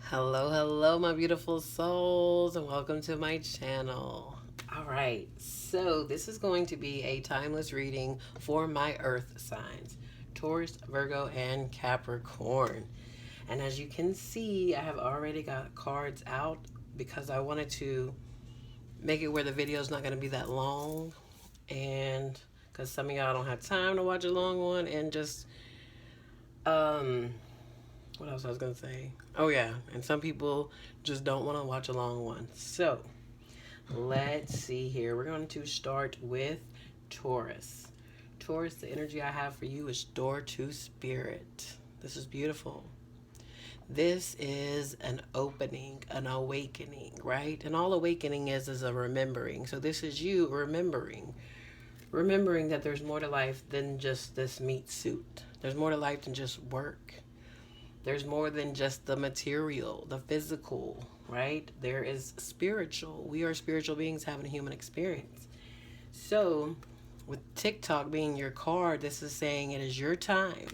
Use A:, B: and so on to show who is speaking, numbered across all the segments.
A: Hello, hello, my beautiful souls, and welcome to my channel. All right, so this is going to be a timeless reading for my earth signs, Taurus, Virgo, and Capricorn. And as you can see, I have already got cards out because I wanted to make it where the video is not going to be that long, and because some of y'all don't have time to watch a long one, and just what else I was gonna say? Oh yeah, and some people just don't want to watch a long one. So let's see here. We're going to start with Taurus. Taurus, the energy I have for you is door to spirit. This is beautiful. This is an opening, an awakening, right? And all awakening is a remembering. So this is you remembering that there's more to life than just this meat suit. There's more to life than just work. There's more than just the material, the physical, right? There is spiritual. We are spiritual beings having a human experience. So, with TikTok being your card, this is saying it is your time.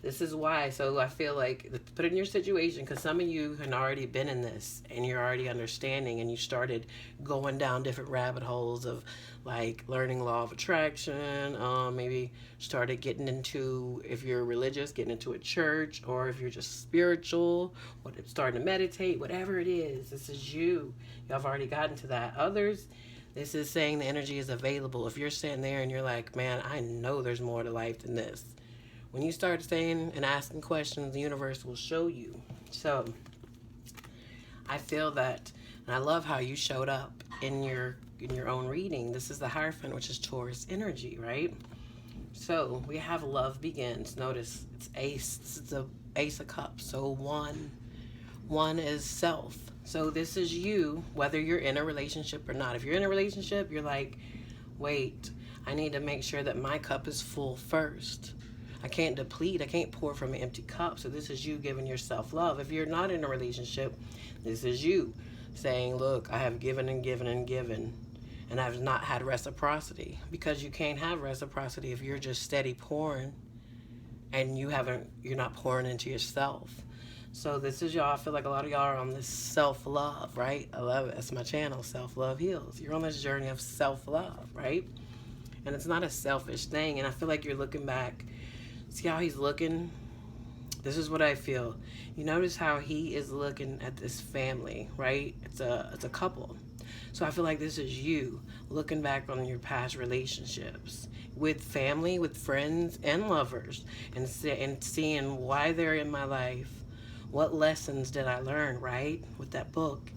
A: This is why. So I feel like put it in your situation, because some of you had already been in this and you're already understanding, and you started going down different rabbit holes of like learning law of attraction. Maybe started getting into, if you're religious, getting into a church, or if you're just spiritual, starting to meditate, whatever it is. This is you. Y'all have already gotten to that. Others, this is saying the energy is available. If you're sitting there and you're like, man, I know there's more to life than this. When you start saying and asking questions, the universe will show you. So I feel that, and I love how you showed up in your own reading. This is the Hierophant, which is Taurus energy, right? So we have love begins. Notice it's ace. This is the Ace of Cups. So one is self. So this is you, whether you're in a relationship or not. If you're in a relationship, you're like, wait, I need to make sure that my cup is full first. I can't deplete. I can't pour from an empty cup. So this is you giving yourself love. If you're not in a relationship, this is you saying, look, I have given and given and given, and I've not had reciprocity. Because you can't have reciprocity if you're just steady pouring and you're not pouring into yourself. So this is y'all. I feel like a lot of y'all are on this self-love, right? I love it. That's my channel, Self-Love Heals. You're on this journey of self-love, right? And it's not a selfish thing. And I feel like you're looking back. See how he's looking? This is what I feel. You notice how he is looking at this family, right? It's a couple. So I feel like this is you looking back on your past relationships with family, with friends and lovers, and seeing why they're in my life. What lessons did I learn, right? With that book.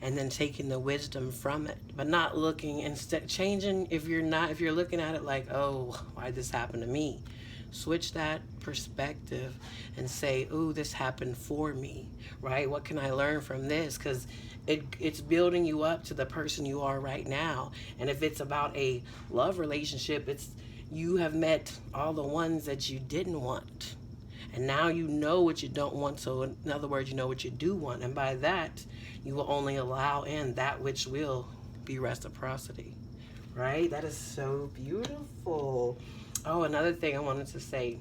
A: And then taking the wisdom from it, but not looking, instead changing. If you're looking at it like, oh, why'd this happen to me? Switch that perspective and say, ooh, this happened for me, right? What can I learn from this? Because it's building you up to the person you are right now. And if it's about a love relationship, it's you have met all the ones that you didn't want. And now you know what you don't want. So in other words, you know what you do want. And by that, you will only allow in that which will be reciprocity, right? That is so beautiful. Oh, another thing I wanted to say.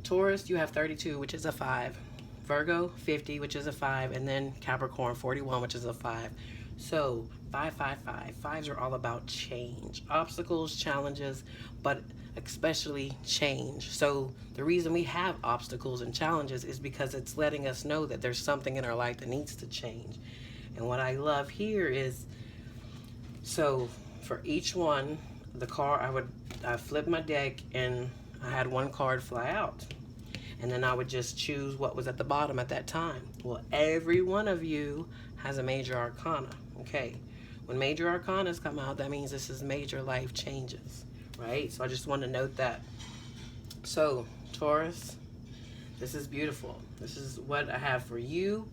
A: Taurus, you have 32, which is a 5. Virgo, 50, which is a 5. And then Capricorn, 41, which is a 5. So 555. Fives are all about change. Obstacles, challenges, but especially change. So the reason we have obstacles and challenges is because it's letting us know that there's something in our life that needs to change. And what I love here is, so for each one, the card, I flipped my deck and I had one card fly out. And then I would just choose what was at the bottom at that time. Well, every one of you has a major arcana, okay? When major arcanas come out, that means this is major life changes, right? So I just want to note that. So, Taurus, this is beautiful. This is what I have for you.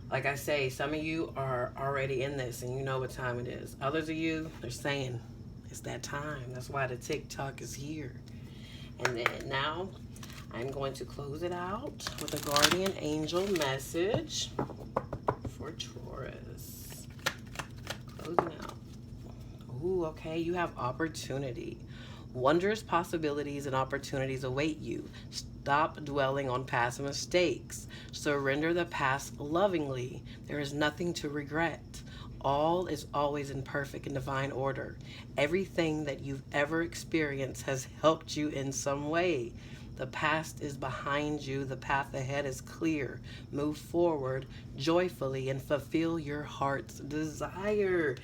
A: Like I say, some of you are already in this and you know what time it is. Others of you, they're saying, it's that time. That's why the TikTok is here. And then now I'm going to close it out with a guardian angel message for Taurus. Closing out. Ooh, okay. You have opportunity. Wondrous possibilities and opportunities await you. Stop dwelling on past mistakes. Surrender the past lovingly. There is nothing to regret. All is always in perfect and divine order. Everything that you've ever experienced has helped you in some way. The past is behind you. The path ahead is clear. Move forward joyfully and fulfill your heart's desire.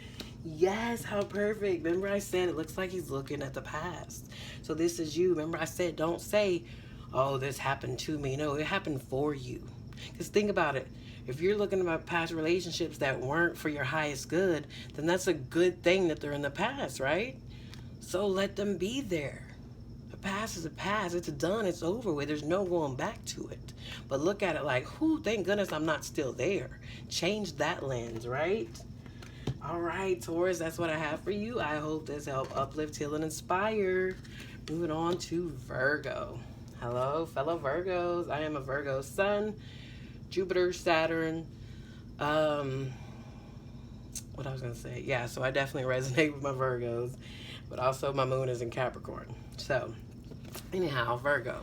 A: Yes, how perfect. Remember I said it looks like he's looking at the past. So this is you. Remember I said don't say, oh, this happened to me. No, it happened for you. Because think about it. If you're looking about past relationships that weren't for your highest good, then that's a good thing that they're in the past, right? So let them be there. The past is a past. It's done. It's over with. There's no going back to it. But look at it like, whoo, thank goodness I'm not still there. Change that lens, right? All right, Taurus, that's what I have for you. I hope this helped uplift, heal, and inspire. Moving on to Virgo. Hello, fellow Virgos. I am a Virgo sun, Jupiter, Saturn. What I was going to say. Yeah, so I definitely resonate with my Virgos. But also my moon is in Capricorn. So, anyhow, Virgo.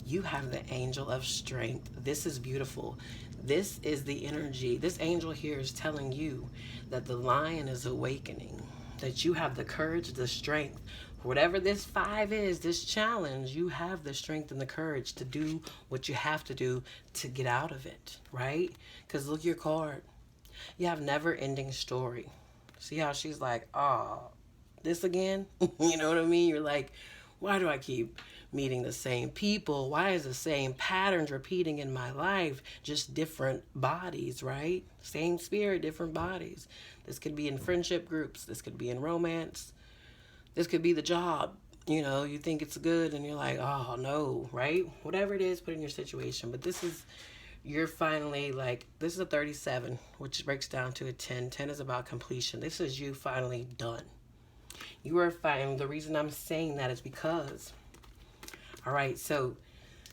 A: You have the angel of strength. This is beautiful. This is the energy. This angel here is telling you that the lion is awakening, that you have the courage, the strength. Whatever this 5 is, this challenge, you have the strength and the courage to do what you have to do to get out of it, right? Because look your card. You have never-ending story. See how she's like, oh, this again? You know what I mean? You're like, why do I keep meeting the same people? Why is the same patterns repeating in my life? Just different bodies, right? Same spirit, different bodies. This could be in friendship groups. This could be in romance. This could be the job. You know, you think it's good and you're like, oh, no, right? Whatever it is, put in your situation. But this is, you're finally like, this is a 37, which breaks down to a 10. 10 is about completion. This is you finally done. You are fine. The reason I'm saying that is because, all right, so,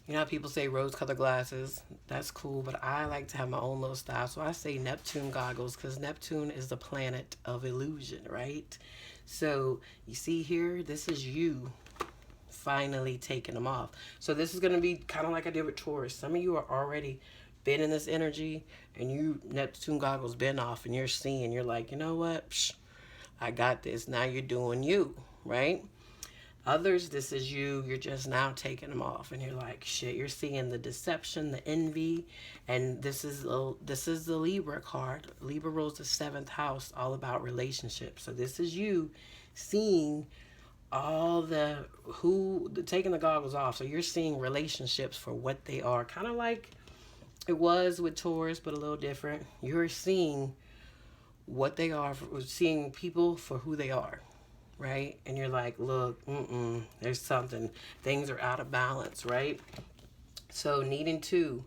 A: you know how people say rose-colored glasses? That's cool, but I like to have my own little style. So I say Neptune goggles because Neptune is the planet of illusion, right? So you see here, this is you finally taking them off. So this is going to be kind of like I did with Taurus. Some of you are already been in this energy and you Neptune goggles been off and you're seeing, you're like, you know what? Psh, I got this. Now you're doing you, right? Others, this is you. You're just now taking them off, and you're like, shit. You're seeing the deception, the envy, and this is the Libra card. Libra rules the 7th house, all about relationships. So this is you seeing all taking the goggles off. So you're seeing relationships for what they are, kind of like it was with Taurus, but a little different. You're seeing what they are, seeing people for who they are, right? And you're like, look, there's something. Things are out of balance, right? So needing to,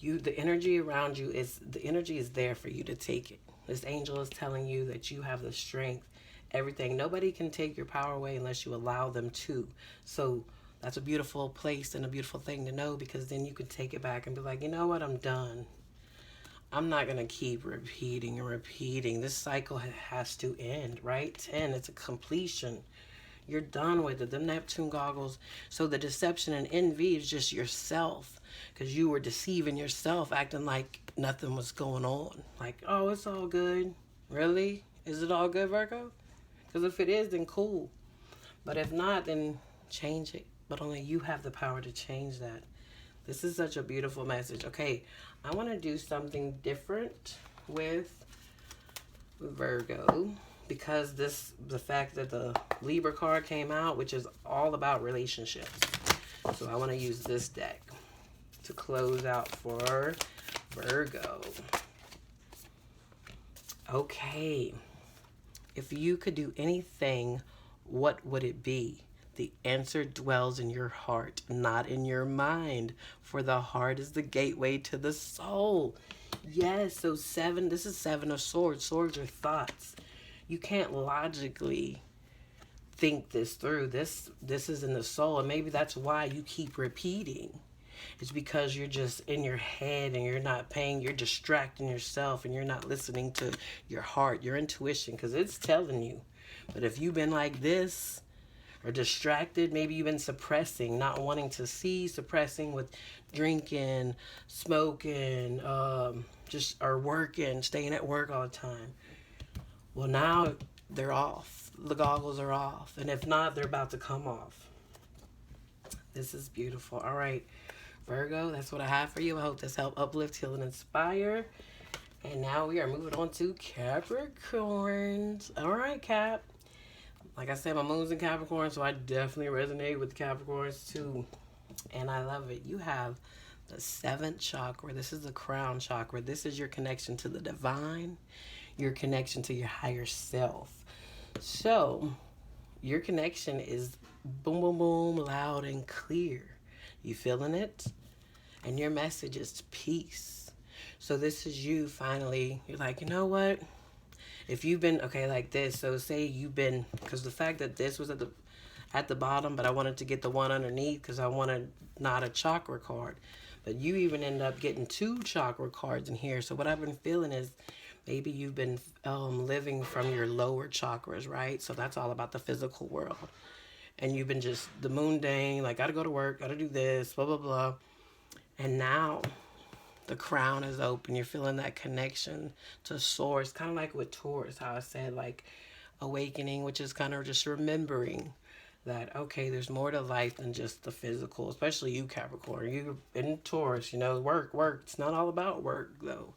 A: the energy around you the energy is there for you to take it. This angel is telling you that you have the strength, everything. Nobody can take your power away unless you allow them to. So that's a beautiful place and a beautiful thing to know, because then you can take it back and be like, you know what, I'm done. I'm not going to keep repeating and repeating. This cycle has to end, right? 10, it's a completion. You're done with it. The Neptune goggles. So the deception and envy is just yourself, because you were deceiving yourself, acting like nothing was going on. Like, oh, it's all good. Really? Is it all good, Virgo? Because if it is, then cool. But if not, then change it. But only you have the power to change that. This is such a beautiful message. Okay, I want to do something different with Virgo, because the fact that the Libra card came out, which is all about relationships. So I want to use this deck to close out for Virgo. Okay, if you could do anything, what would it be? The answer dwells in your heart, not in your mind. For the heart is the gateway to the soul. Yes, so 7, this is 7 of swords. Swords are thoughts. You can't logically think this through. This is in the soul, and maybe that's why you keep repeating. It's because you're just in your head and you're distracting yourself and you're not listening to your heart, your intuition, because it's telling you. But if you've been like this, or distracted. Maybe you've been suppressing, not wanting to see, suppressing with drinking, smoking, just or working, staying at work all the time. Well, now they're off. The goggles are off. And if not, they're about to come off. This is beautiful. All right, Virgo, that's what I have for you. I hope this helped uplift, heal, and inspire. And now we are moving on to Capricorns. All right, Cap. Like I said, my moon's in Capricorn, so I definitely resonate with Capricorns too. And I love it. You have the 7th chakra. This is the crown chakra. This is your connection to the divine, your connection to your higher self. So, your connection is boom, boom, boom, loud and clear. You feeling it? And your message is peace. So this is you finally. You're like, you know what? If you've been, okay, like this. So say you've been, because the fact that this was at the bottom, but I wanted to get the one underneath because I wanted not a chakra card. But you even end up getting 2 chakra cards in here. So what I've been feeling is maybe you've been living from your lower chakras, right? So that's all about the physical world. And you've been just the mundane, like, got to go to work, got to do this, blah, blah, blah. And now the crown is open. You're feeling that connection to source. Kind of like with Taurus, how I said, like, awakening, which is kind of just remembering that, okay, there's more to life than just the physical, especially you, Capricorn. You in Taurus, you know, work. It's not all about work, though.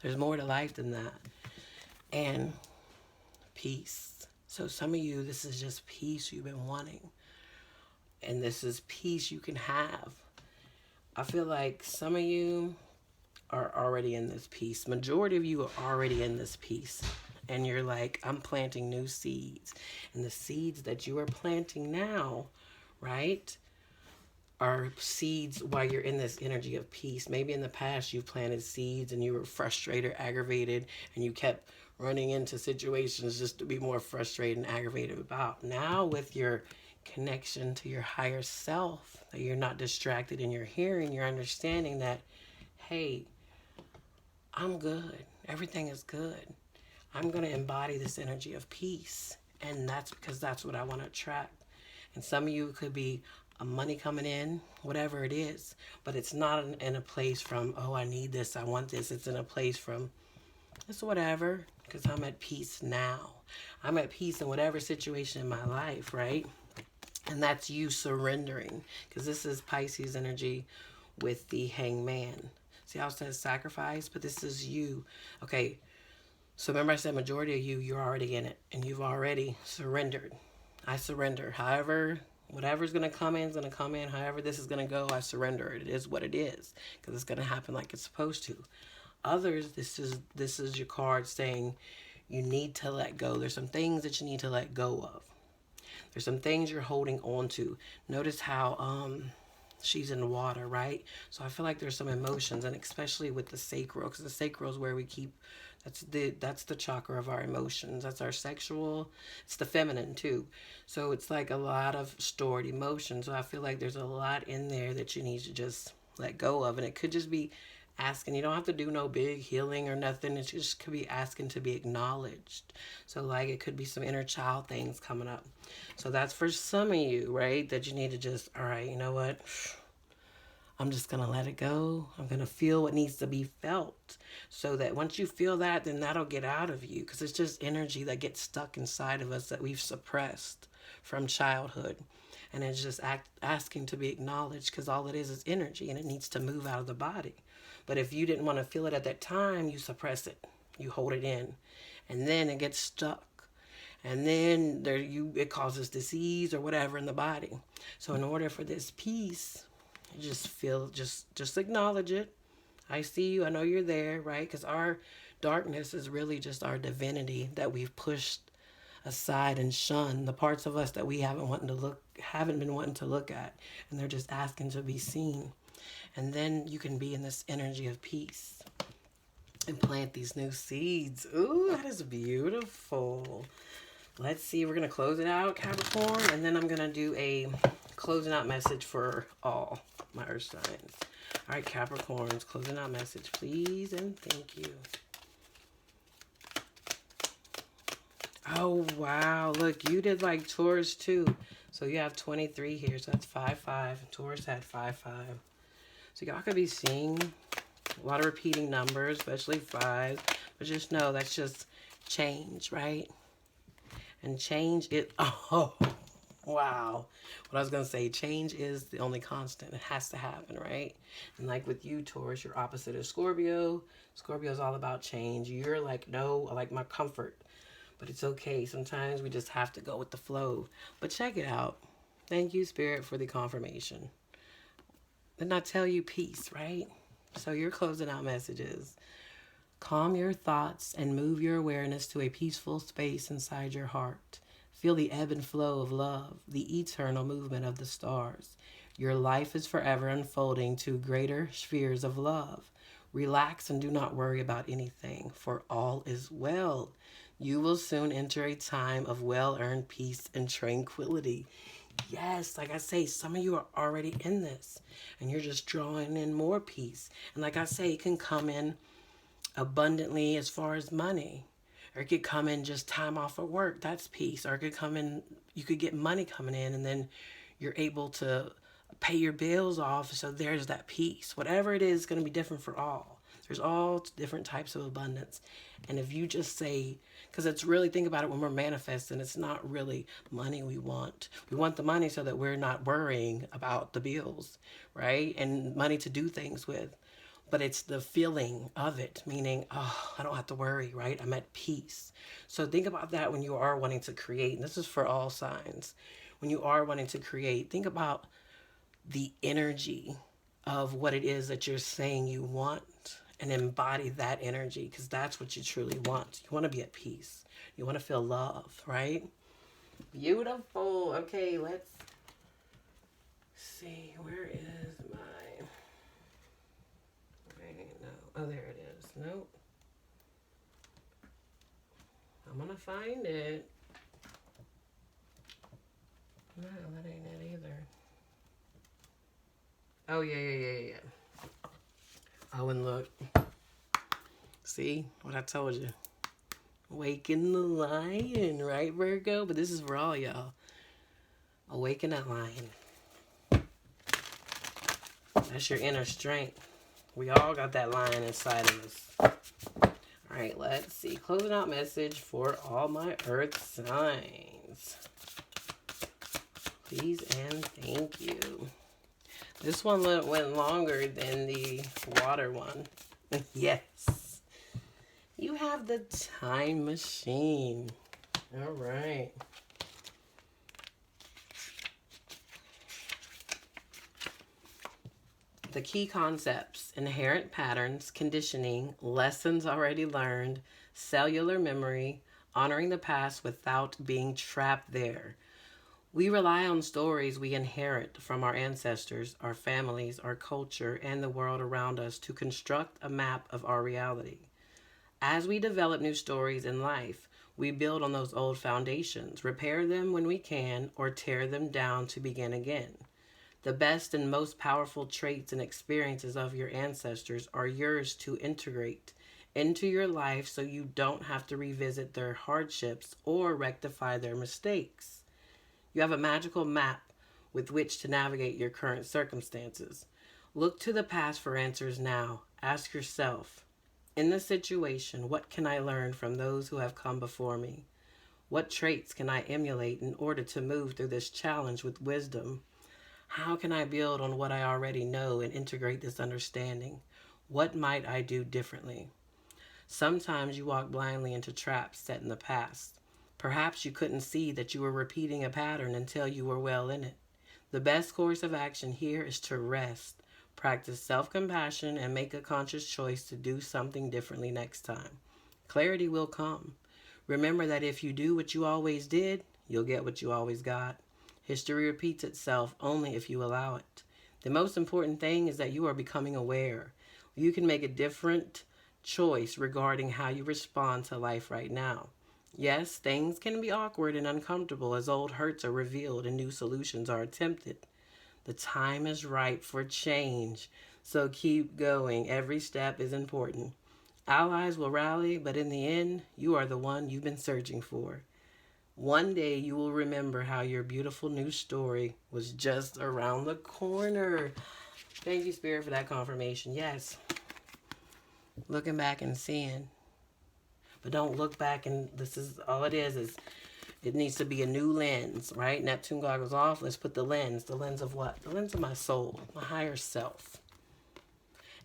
A: There's more to life than that. And peace. So some of you, this is just peace you've been wanting. And this is peace you can have. I feel like some of you are already in this peace. Majority of you are already in this peace. And you're like, I'm planting new seeds. And the seeds that you are planting now, right, are seeds while you're in this energy of peace. Maybe in the past you've planted seeds and you were frustrated, aggravated, and you kept running into situations just to be more frustrated and aggravated about. Now with your connection to your higher self, that you're not distracted and you're hearing, you're understanding that, hey, I'm good. Everything is good. I'm going to embody this energy of peace. And that's because that's what I want to attract. And some of you could be money coming in, whatever it is. But it's not in a place from, oh, I need this, I want this. It's in a place from, it's whatever, because I'm at peace now. I'm at peace in whatever situation in my life, right? And that's you surrendering. Because this is Pisces energy with the hangman. See how it says sacrifice? But this is you. Okay. So remember I said majority of you, you're already in it. And you've already surrendered. I surrender. However, whatever's going to come in is going to come in. However this is going to go, I surrender. It is what it is. Because it's going to happen like it's supposed to. Others, this is your card saying you need to let go. There's some things that you need to let go of. There's some things you're holding on to. Notice how she's in water, right? So I feel like there's some emotions, and especially with the sacral, because the sacral is where we keep, that's the chakra of our emotions. That's our sexual. It's the feminine too. So it's like a lot of stored emotions. So I feel like there's a lot in there that you need to just let go of, and it could just be asking. You don't have to do no big healing or nothing. It just could be asking to be acknowledged. So like it could be some inner child things coming up. So that's for some of you, right? That you need to just, all right, you know what? I'm just going to let it go. I'm going to feel what needs to be felt. So that once you feel that, then that'll get out of you. Because it's just energy that gets stuck inside of us that we've suppressed from childhood. And it's just asking to be acknowledged, because all it is energy, and it needs to move out of the body. But if you didn't want to feel it at that time, you suppress it. You hold it in. And then it gets stuck. And then it causes disease or whatever in the body. So in order for this peace, just acknowledge it. I see you. I know you're there, right? Because our darkness is really just our divinity that we've pushed aside and shunned. The parts of us that we haven't been wanting to look at. And they're just asking to be seen. And then you can be in this energy of peace and plant these new seeds. Ooh, that is beautiful. Let's see. We're going to close it out, Capricorn. And then I'm going to do a closing out message for all my earth signs. All right, Capricorns, closing out message, please, and thank you. Oh, wow. Look, you did like Taurus too. So you have 23 here, so that's 5-5. Taurus had 5-5. So y'all could be seeing a lot of repeating numbers, especially 5. But just know that's just change, right? And change it. Oh, wow. What I was going to say, change is the only constant. It has to happen, right? And like with you, Taurus, your opposite is Scorpio. Scorpio is all about change. You're like, no, I like my comfort. But it's okay. Sometimes we just have to go with the flow. But check it out. Thank you, Spirit, for the confirmation. Didn't I tell you peace, right? So your closing out messages. Calm your thoughts and move your awareness to a peaceful space inside your heart. Feel the ebb and flow of love, the eternal movement of the stars. Your life is forever unfolding to greater spheres of love. Relax and do not worry about anything, for all is well. You will soon enter a time of well-earned peace and tranquility. Yes, like I say, some of you are already in this, and you're just drawing in more peace. And like I say, it can come in abundantly as far as money, or it could come in just time off of work. That's peace. Or it could come in, you could get money coming in, and then you're able to pay your bills off. So there's that peace. Whatever it is going to be different for all. There's all different types of abundance. And if you just say, because it's really, think about it, when we're manifesting, it's not really money we want. We want the money so that we're not worrying about the bills, right? And money to do things with. But it's the feeling of it, meaning, oh, I don't have to worry, right? I'm at peace. So think about that when you are wanting to create. And this is for all signs. When you are wanting to create, think about the energy of what it is that you're saying you want, and embody that energy, because that's what you truly want. You want to be at peace. You want to feel love, right? Beautiful. Okay, let's see. Where is my... No. Oh, there it is. Nope. I'm going to find it. No, that ain't it either. Oh, yeah. Oh, and look. See what I told you? Awaken the lion, right, Virgo? But this is for all y'all. Awaken that lion. That's your inner strength. We all got that lion inside of us. All right, let's see. Closing out message for all my earth signs. Please and thank you. This one went longer than the water one. Yes. You have the time machine. All right. The key concepts: inherent patterns, conditioning, lessons already learned, cellular memory, honoring the past without being trapped there. We rely on stories we inherit from our ancestors, our families, our culture, and the world around us to construct a map of our reality. As we develop new stories in life, we build on those old foundations, repair them when we can, or tear them down to begin again. The best and most powerful traits and experiences of your ancestors are yours to integrate into your life so you don't have to revisit their hardships or rectify their mistakes. You have a magical map with which to navigate your current circumstances. Look to the past for answers now. Ask yourself, in this situation, what can I learn from those who have come before me? What traits can I emulate in order to move through this challenge with wisdom? How can I build on what I already know and integrate this understanding? What might I do differently? Sometimes you walk blindly into traps set in the past. Perhaps you couldn't see that you were repeating a pattern until you were well in it. The best course of action here is to rest, practice self-compassion, and make a conscious choice to do something differently next time. Clarity will come. Remember that if you do what you always did, you'll get what you always got. History repeats itself only if you allow it. The most important thing is that you are becoming aware. You can make a different choice regarding how you respond to life right now. Yes, things can be awkward and uncomfortable as old hurts are revealed and new solutions are attempted. The time is ripe for change, so keep going. Every step is important. Allies will rally, but in the end, you are the one you've been searching for. One day you will remember how your beautiful new story was just around the corner. Thank you, Spirit, for that confirmation. Yes, looking back and seeing. But don't look back and this is all it is it needs to be a new lens, right? Neptune goggles off. Let's put the lens. The lens of what? The lens of my soul, my higher self.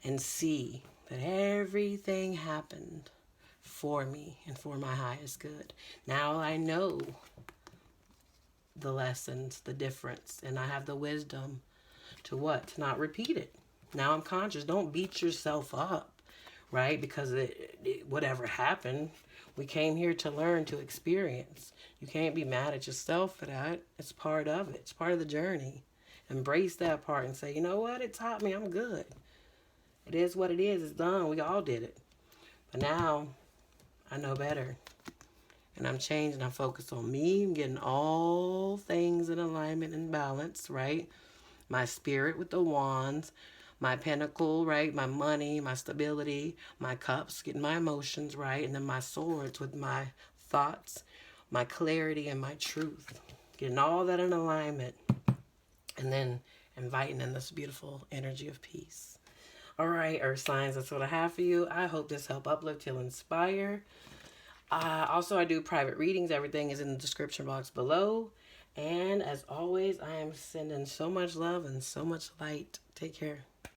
A: And see that everything happened for me and for my highest good. Now I know the lessons, the difference, and I have the wisdom to what? To not repeat it. Now I'm conscious. Don't beat yourself up, right? Because whatever happened, we came here to learn, to experience. You can't be mad at yourself for that. It's part of it. It's part of the journey. Embrace that part and say, you know what? It taught me. I'm good. It is what it is. It's done. We all did it. But now I know better. And I'm changing. I'm focused on me. I'm getting all things in alignment and balance, right? My spirit with the wands, my pentacle, right? My money, my stability, my cups, getting my emotions right. And then my swords with my thoughts, my clarity, and my truth. Getting all that in alignment. And then inviting in this beautiful energy of peace. All right, Earth signs, that's what I have for you. I hope this helped uplift, heal, inspire. Also, I do private readings. Everything is in the description box below. And as always, I am sending so much love and so much light. Take care.